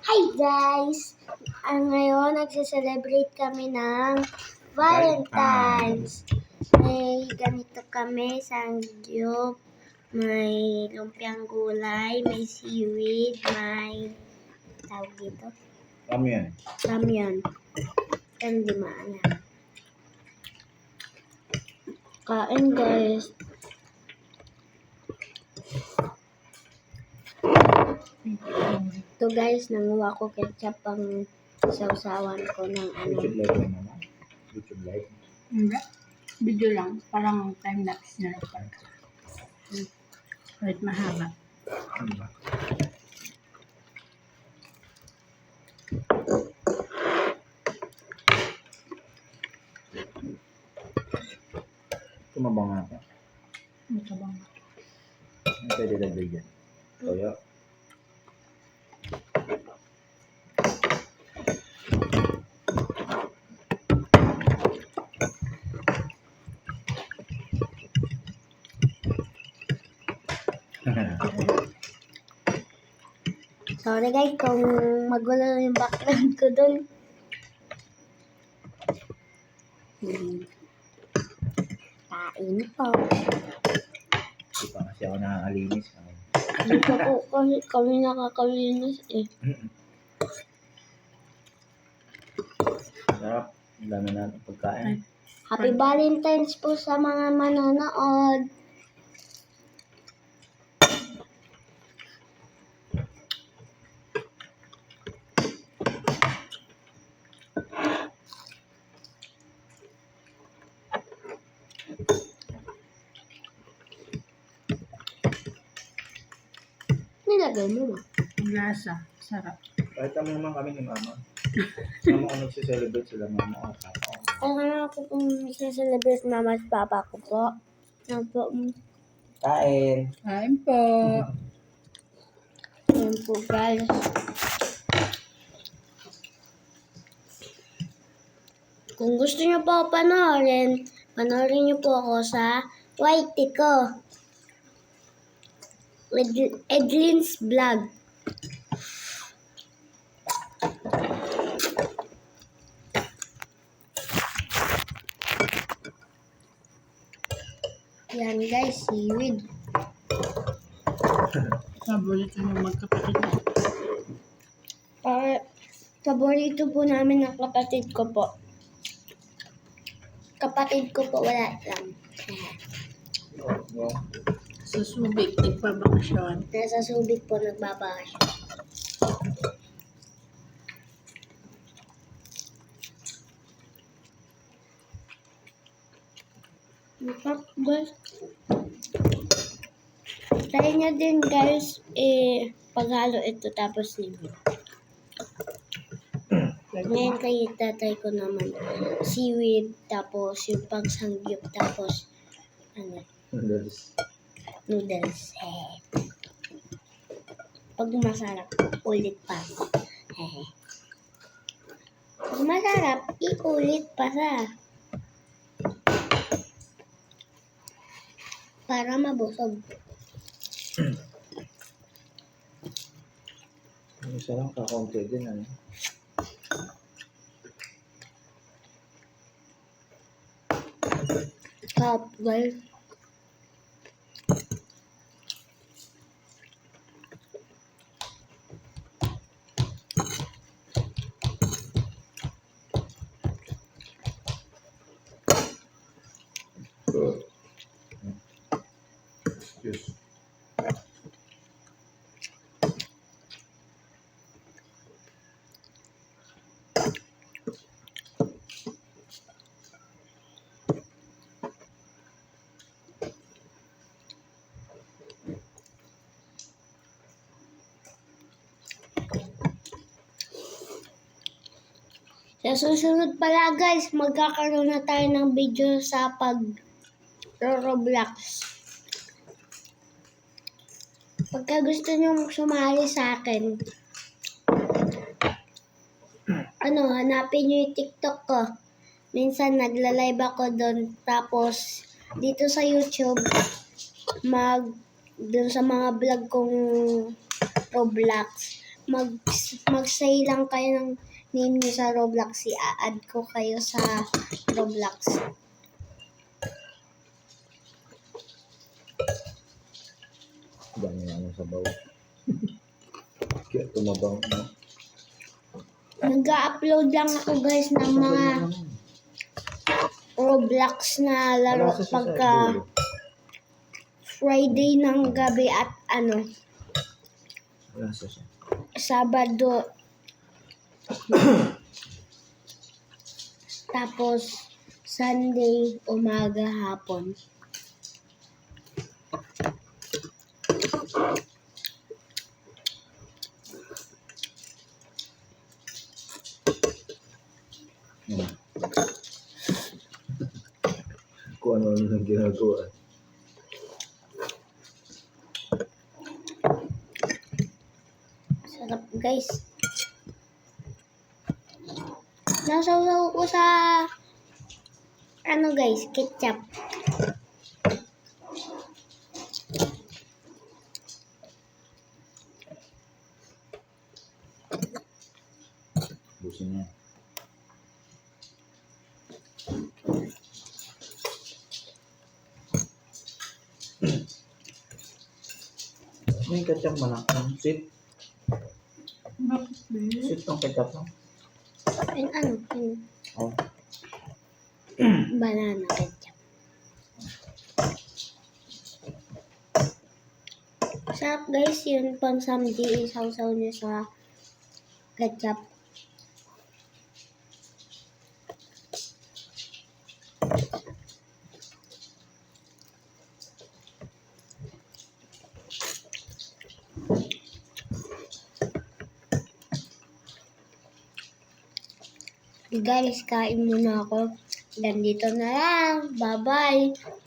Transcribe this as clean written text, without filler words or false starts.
Hi guys! Ngayon, nagse-celebrate kami ng Valentine's. May ganito kami, sangyup, may lumpiang gulay, may seaweed, may tawag dito. Ramyun. Yan, di maalam. Kain guys. Ito guys, nanguha ko ketchup pang sausawan ko ng ano. YouTube live na naman. YouTube live. Hindi. Video lang. Parang time-lapse na lang. Kahit mahaba. Ano ba? Tumabang nga ka. Ito bang? Ano pwede lagay dyan? Toyo. Sorry guys kung magulo yung background ko dun. Kain po. Hindi pa kasi ako nakakalinis. Dito po kasi kami nakakalinis eh. Sarap. Ang dami natin pagkain. Happy Valentine's po sa mga manonood. Nilagay mo ba? Ang lasa. Sarap. Kahit kami naman kami ni mama. Mama ko nagsiselebrate sila mama ko. Kaya ako kung isa-celebrate mama at papa ko po. Yan po. Kain. Kain po. Yan po guys. Kung gusto niyo po panoorin niyo po ako sa YT ko. Edlin's Vlog. Yan guys, seaweed. Paborito ng magkapatid. Paborito po namin ng kapatid ko po. Kapatid ko po wala lang. Sa Subic, nagpabakasyon. Nasa Subic po nagbabakasyon. Guys, try nyo din guys, paghalo ito tapos seaweed. Ngayon kayo tatry ko naman seaweed tapos yung pagsangyup tapos noodles. Pag masarap, ulit pa. Pag masarap, iulit pa sa para mabusog. Isa lang kakonti din ano. Top guys. Yes. Sa susunod pala guys, magkakaroon na tayo ng video sa Roblox. Pagka gusto nyo sumali sa akin, hanapin nyo yung TikTok ko. Minsan nagla-live ako doon. Tapos, dito sa YouTube, doon sa mga vlog kong Roblox, mag-say lang kayo ng name niyo sa Roblox. I-add ko kayo sa Roblox. Dami nga ng sabaw. Kaya tumabaw mo. Nag-upload lang ako guys ng mga Roblox na laro Wala sa pagka dulo. Friday ng gabi at Wala sa siya. Sabado. Tapos Sunday umaga hapon. Kung ano-ano nang ginagawa. Sarap guys. Nasasaw ko sa guys, ketchup. Busin niya. May ketchup mo lang. Sweet. Bakit ba? Sweet tong ketchup mo. Yung yung Oh. banana ketchup. Sarap guys, yun pang samdi isaw-saw niyo sa ketchup. Guys, kain muna ako. Ganito na lang. Bye-bye.